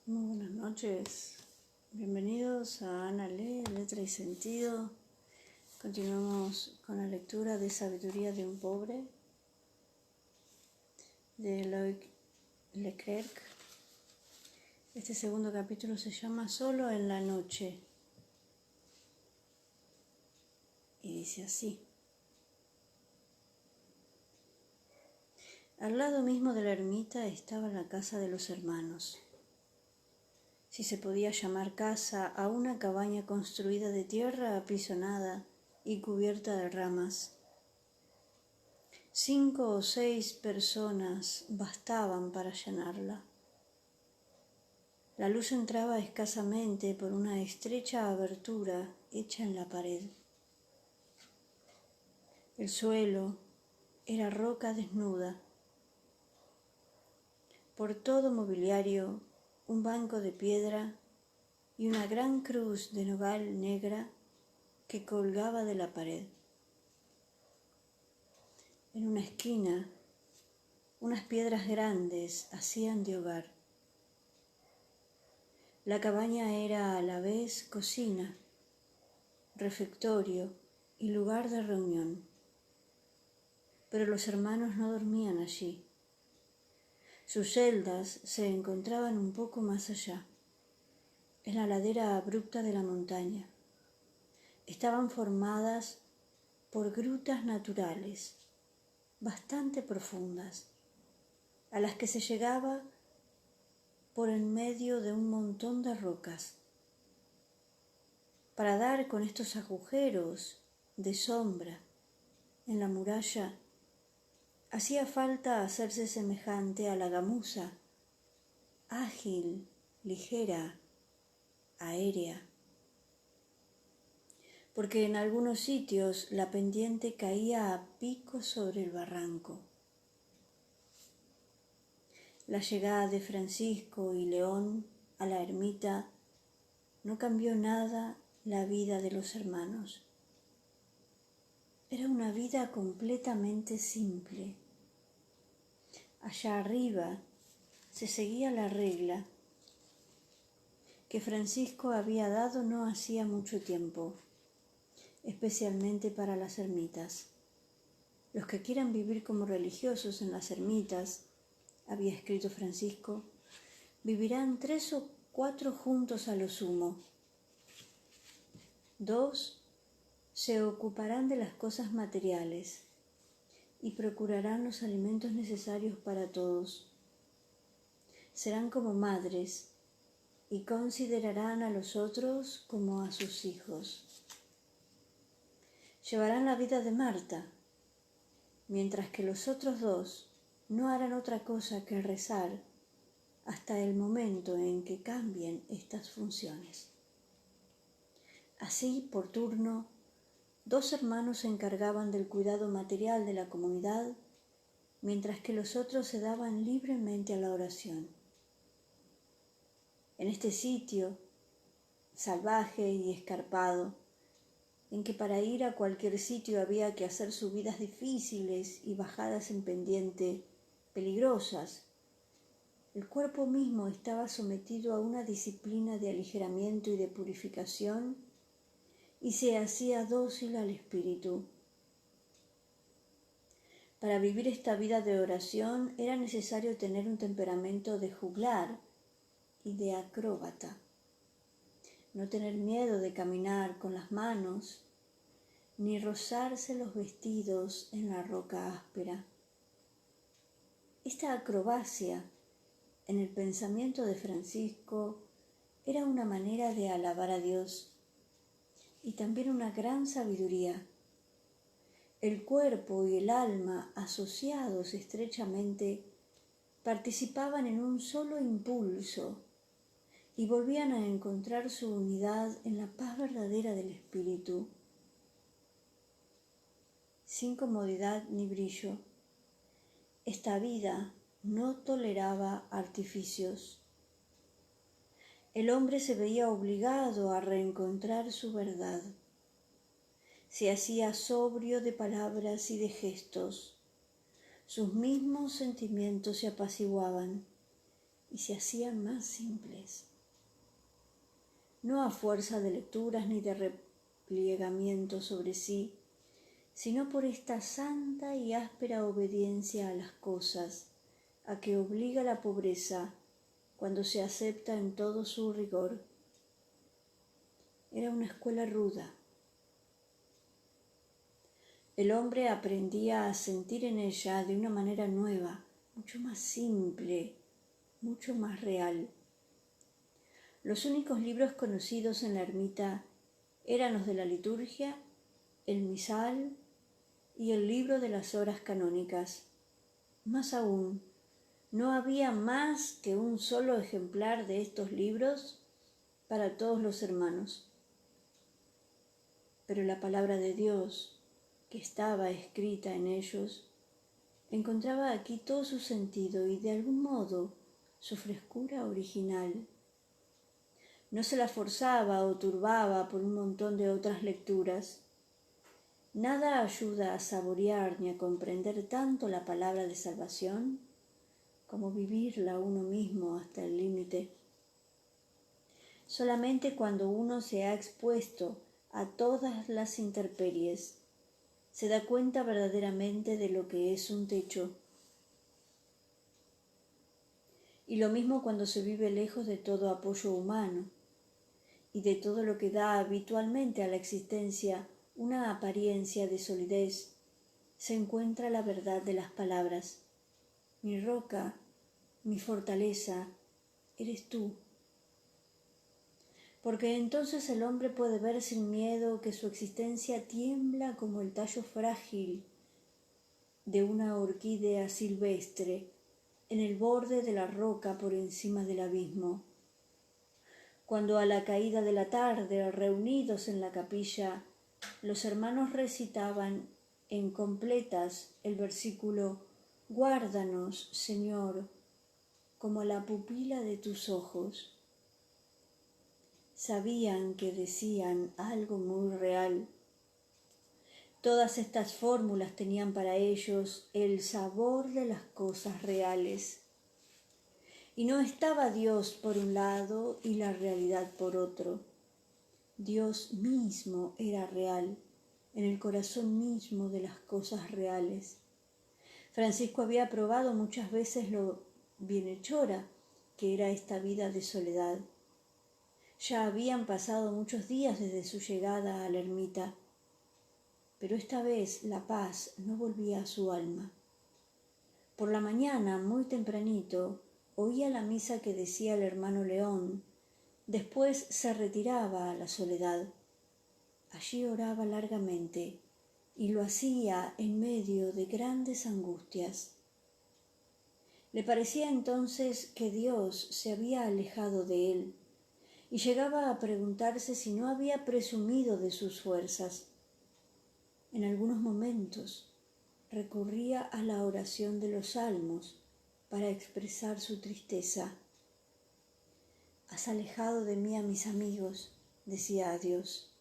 Muy buenas noches, bienvenidos a Ana Lee, Letra y Sentido. Continuamos con la lectura de Sabiduría de un Pobre de Loic Leclerc. Este segundo capítulo se llama Solo en la noche y dice así: al lado mismo de la ermita estaba la casa de los hermanos, si se podía llamar casa a una cabaña construida de tierra apisonada y cubierta de ramas. 5 o 6 personas bastaban para llenarla. La luz entraba escasamente por una estrecha abertura hecha en la pared. El suelo era roca desnuda. Por todo mobiliario, un banco de piedra y una gran cruz de nogal negra que colgaba de la pared. En una esquina, unas piedras grandes hacían de hogar. La cabaña era a la vez cocina, refectorio y lugar de reunión. Pero los hermanos no dormían allí. Sus celdas se encontraban un poco más allá, en la ladera abrupta de la montaña. Estaban formadas por grutas naturales, bastante profundas, a las que se llegaba por en medio de un montón de rocas. Para dar con estos agujeros de sombra en la muralla, hacía falta hacerse semejante a la gamuza, ágil, ligera, aérea, porque en algunos sitios la pendiente caía a pico sobre el barranco. La llegada de Francisco y León a la ermita no cambió nada la vida de los hermanos. Era una vida completamente simple. Allá arriba se seguía la regla que Francisco había dado no hacía mucho tiempo, especialmente para las ermitas. Los que quieran vivir como religiosos en las ermitas, había escrito Francisco, vivirán 3 o 4 juntos a lo sumo. 2 se ocuparán de las cosas materiales y procurarán los alimentos necesarios para todos. Serán como madres y considerarán a los otros como a sus hijos. Llevarán la vida de Marta, mientras que los otros 2 no harán otra cosa que rezar hasta el momento en que cambien estas funciones. Así, por turno, 2 hermanos se encargaban del cuidado material de la comunidad, mientras que los otros se daban libremente a la oración. En este sitio, salvaje y escarpado, en que para ir a cualquier sitio había que hacer subidas difíciles y bajadas en pendiente peligrosas, el cuerpo mismo estaba sometido a una disciplina de aligeramiento y de purificación y se hacía dócil al espíritu. Para vivir esta vida de oración era necesario tener un temperamento de juglar y de acróbata, no tener miedo de caminar con las manos, ni rozarse los vestidos en la roca áspera. Esta acrobacia, en el pensamiento de Francisco, era una manera de alabar a Dios y también una gran sabiduría. El cuerpo y el alma, asociados estrechamente, participaban en un solo impulso y volvían a encontrar su unidad en la paz verdadera del espíritu. Sin comodidad ni brillo, esta vida no toleraba artificios. El hombre se veía obligado a reencontrar su verdad. Se hacía sobrio de palabras y de gestos. Sus mismos sentimientos se apaciguaban y se hacían más simples. No a fuerza de lecturas ni de replegamiento sobre sí, sino por esta santa y áspera obediencia a las cosas, a que obliga la pobreza cuando se acepta en todo su rigor. Era una escuela ruda. El hombre aprendía a sentir en ella de una manera nueva, mucho más simple, mucho más real. Los únicos libros conocidos en la ermita eran los de la liturgia, el misal y el libro de las horas canónicas. Más aún, no había más que un solo ejemplar de estos libros para todos los hermanos. Pero la palabra de Dios, que estaba escrita en ellos, encontraba aquí todo su sentido y de algún modo su frescura original. No se la forzaba o turbaba por un montón de otras lecturas. Nada ayuda a saborear ni a comprender tanto la palabra de salvación como vivirla uno mismo hasta el límite. Solamente cuando uno se ha expuesto a todas las intemperies se da cuenta verdaderamente de lo que es un techo. Y lo mismo cuando se vive lejos de todo apoyo humano y de todo lo que da habitualmente a la existencia una apariencia de solidez, se encuentra la verdad de las palabras. Mi roca, mi fortaleza, eres tú. Porque entonces el hombre puede ver sin miedo que su existencia tiembla como el tallo frágil de una orquídea silvestre en el borde de la roca por encima del abismo. Cuando a la caída de la tarde, reunidos en la capilla, los hermanos recitaban en completas el versículo «Guárdanos, Señor, como la pupila de tus ojos». Sabían que decían algo muy real. Todas estas fórmulas tenían para ellos el sabor de las cosas reales. Y no estaba Dios por un lado y la realidad por otro. Dios mismo era real, en el corazón mismo de las cosas reales. Francisco había probado muchas veces lo bienhechora que era esta vida de soledad. Ya habían pasado muchos días desde su llegada a la ermita, pero esta vez la paz no volvía a su alma. Por la mañana, muy tempranito, oía la misa que decía el hermano León. Después se retiraba a la soledad. Allí oraba largamente y lo hacía en medio de grandes angustias. Le parecía entonces que Dios se había alejado de él y llegaba a preguntarse si no había presumido de sus fuerzas. En algunos momentos recurría a la oración de los salmos para expresar su tristeza. «Has alejado de mí a mis amigos», decía a Dios.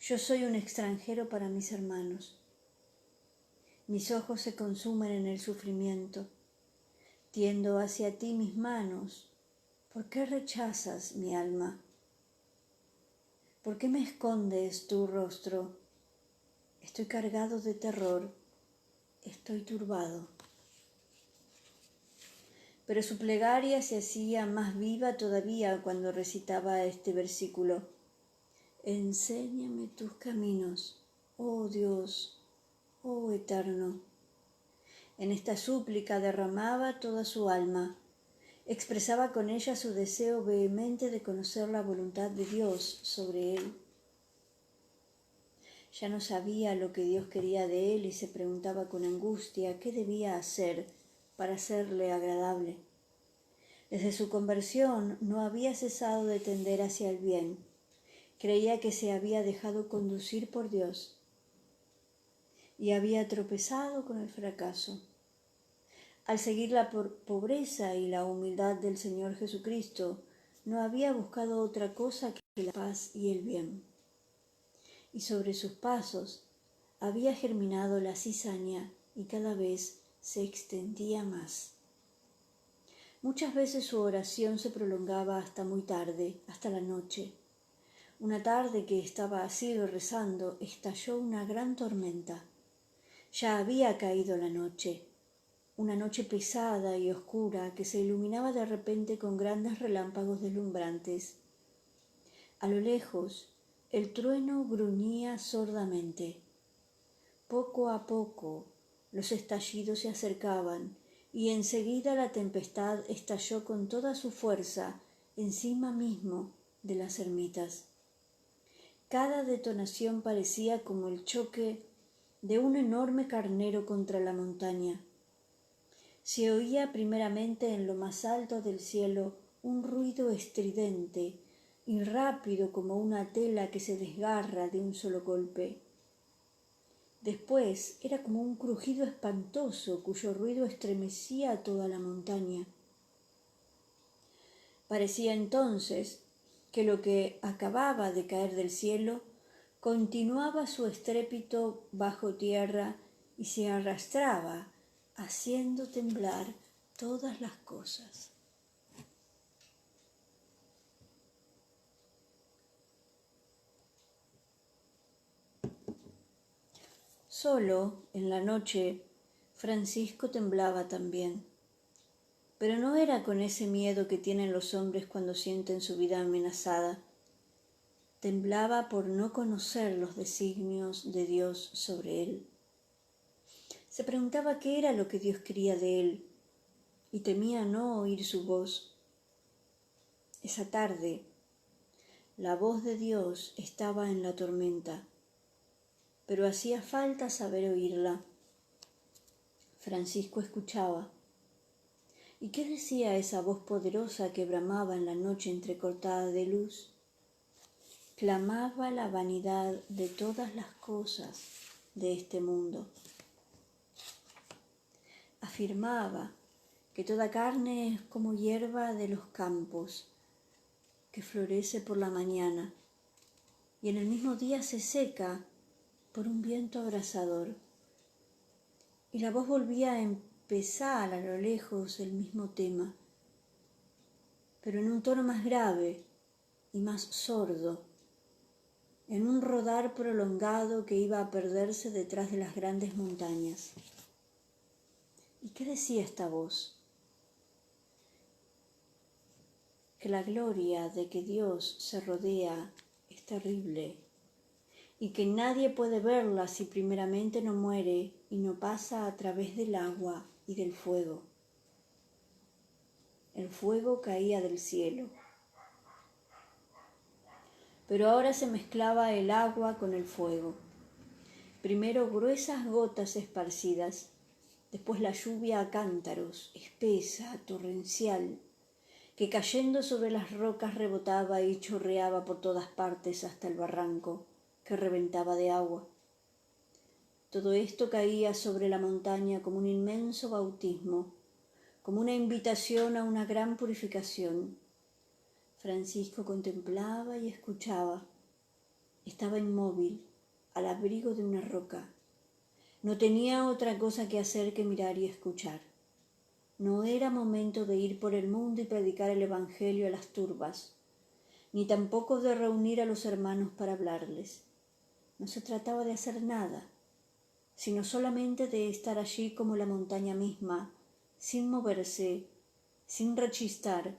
«Yo soy un extranjero para mis hermanos. Mis ojos se consumen en el sufrimiento. Tiendo hacia ti mis manos. ¿Por qué rechazas mi alma? ¿Por qué me escondes tu rostro? Estoy cargado de terror. Estoy turbado». Pero su plegaria se hacía más viva todavía cuando recitaba este versículo. «Enséñame tus caminos, oh Dios, oh Eterno». En esta súplica derramaba toda su alma. Expresaba con ella su deseo vehemente de conocer la voluntad de Dios sobre él. Ya no sabía lo que Dios quería de él y se preguntaba con angustia qué debía hacer para serle agradable. Desde su conversión no había cesado de tender hacia el bien. Creía que se había dejado conducir por Dios y había tropezado con el fracaso. Al seguir la pobreza y la humildad del Señor Jesucristo, no había buscado otra cosa que la paz y el bien. Y sobre sus pasos había germinado la cizaña y cada vez se extendía más. Muchas veces su oración se prolongaba hasta muy tarde, hasta la noche. Una tarde que estaba así rezando, estalló una gran tormenta. Ya había caído la noche, una noche pesada y oscura que se iluminaba de repente con grandes relámpagos deslumbrantes. A lo lejos, el trueno gruñía sordamente. Poco a poco, los estallidos se acercaban y enseguida la tempestad estalló con toda su fuerza encima mismo de las ermitas. Cada detonación parecía como el choque de un enorme carnero contra la montaña. Se oía primeramente en lo más alto del cielo un ruido estridente y rápido como una tela que se desgarra de un solo golpe. Después era como un crujido espantoso cuyo ruido estremecía a toda la montaña. Parecía entonces que lo que acababa de caer del cielo continuaba su estrépito bajo tierra y se arrastraba, haciendo temblar todas las cosas. Solo, en la noche, Francisco temblaba también. Pero no era con ese miedo que tienen los hombres cuando sienten su vida amenazada. Temblaba por no conocer los designios de Dios sobre él. Se preguntaba qué era lo que Dios quería de él y temía no oír su voz. Esa tarde, la voz de Dios estaba en la tormenta, pero hacía falta saber oírla. Francisco escuchaba. ¿Y qué decía esa voz poderosa que bramaba en la noche entrecortada de luz? Clamaba la vanidad de todas las cosas de este mundo. Afirmaba que toda carne es como hierba de los campos, que florece por la mañana y en el mismo día se seca por un viento abrasador. Y la voz volvía a empezar a lo lejos el mismo tema, pero en un tono más grave y más sordo, en un rodar prolongado que iba a perderse detrás de las grandes montañas. ¿Y qué decía esta voz? Que la gloria de que Dios se rodea es terrible y que nadie puede verla si primeramente no muere y no pasa a través del agua y del fuego. El fuego caía del cielo, pero ahora se mezclaba el agua con el fuego. Primero gruesas gotas esparcidas, después la lluvia a cántaros, espesa, torrencial, que cayendo sobre las rocas rebotaba y chorreaba por todas partes hasta el barranco, que reventaba de agua. Todo esto caía sobre la montaña como un inmenso bautismo, como una invitación a una gran purificación. Francisco contemplaba y escuchaba. Estaba inmóvil, al abrigo de una roca. No tenía otra cosa que hacer que mirar y escuchar. No era momento de ir por el mundo y predicar el Evangelio a las turbas, ni tampoco de reunir a los hermanos para hablarles. No se trataba de hacer nada, sino solamente de estar allí como la montaña misma, sin moverse, sin rechistar,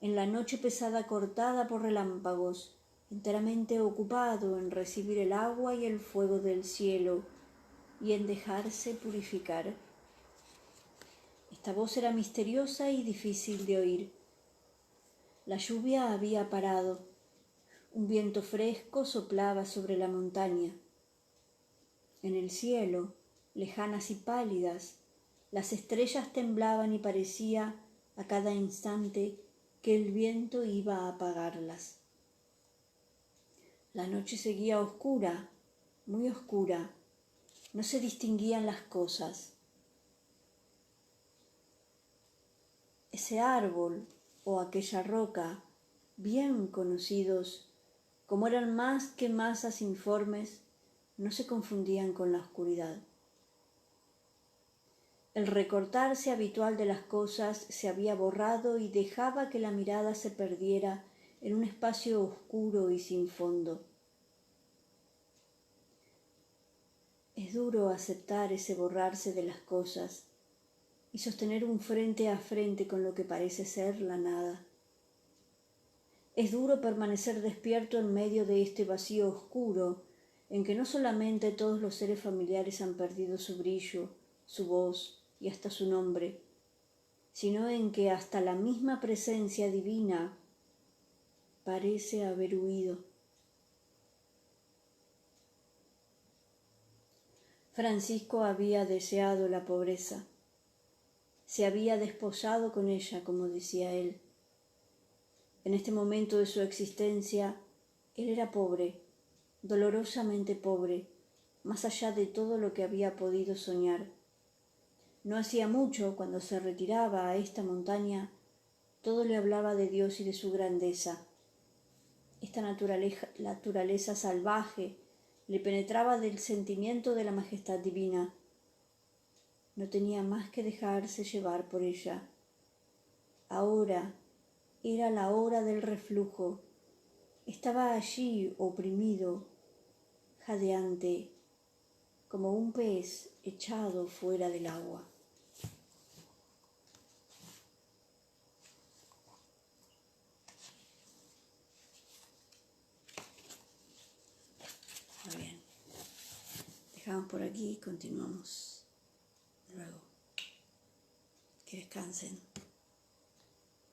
en la noche pesada cortada por relámpagos, enteramente ocupado en recibir el agua y el fuego del cielo y en dejarse purificar. Esta voz era misteriosa y difícil de oír. La lluvia había parado. Un viento fresco soplaba sobre la montaña. En el cielo, lejanas y pálidas, las estrellas temblaban y parecía a cada instante que el viento iba a apagarlas. La noche seguía oscura, muy oscura. No se distinguían las cosas. Ese árbol o aquella roca, bien conocidos, como eran más que masas informes, no se confundían con la oscuridad. El recortarse habitual de las cosas se había borrado y dejaba que la mirada se perdiera en un espacio oscuro y sin fondo. Es duro aceptar ese borrarse de las cosas y sostener un frente a frente con lo que parece ser la nada. Es duro permanecer despierto en medio de este vacío oscuro en que no solamente todos los seres familiares han perdido su brillo, su voz y hasta su nombre, sino en que hasta la misma presencia divina parece haber huido. Francisco había deseado la pobreza. Se había desposado con ella, como decía él. En este momento de su existencia, él era pobre, dolorosamente pobre, más allá de todo lo que había podido soñar. No hacía mucho, cuando se retiraba a esta montaña, todo le hablaba de Dios y de su grandeza. Esta naturaleza salvaje le penetraba del sentimiento de la majestad divina. No tenía más que dejarse llevar por ella. Ahora era la hora del reflujo. Estaba allí oprimido, jadeante, como un pez echado fuera del agua. Muy bien. Dejamos por aquí y continuamos luego. Que descansen.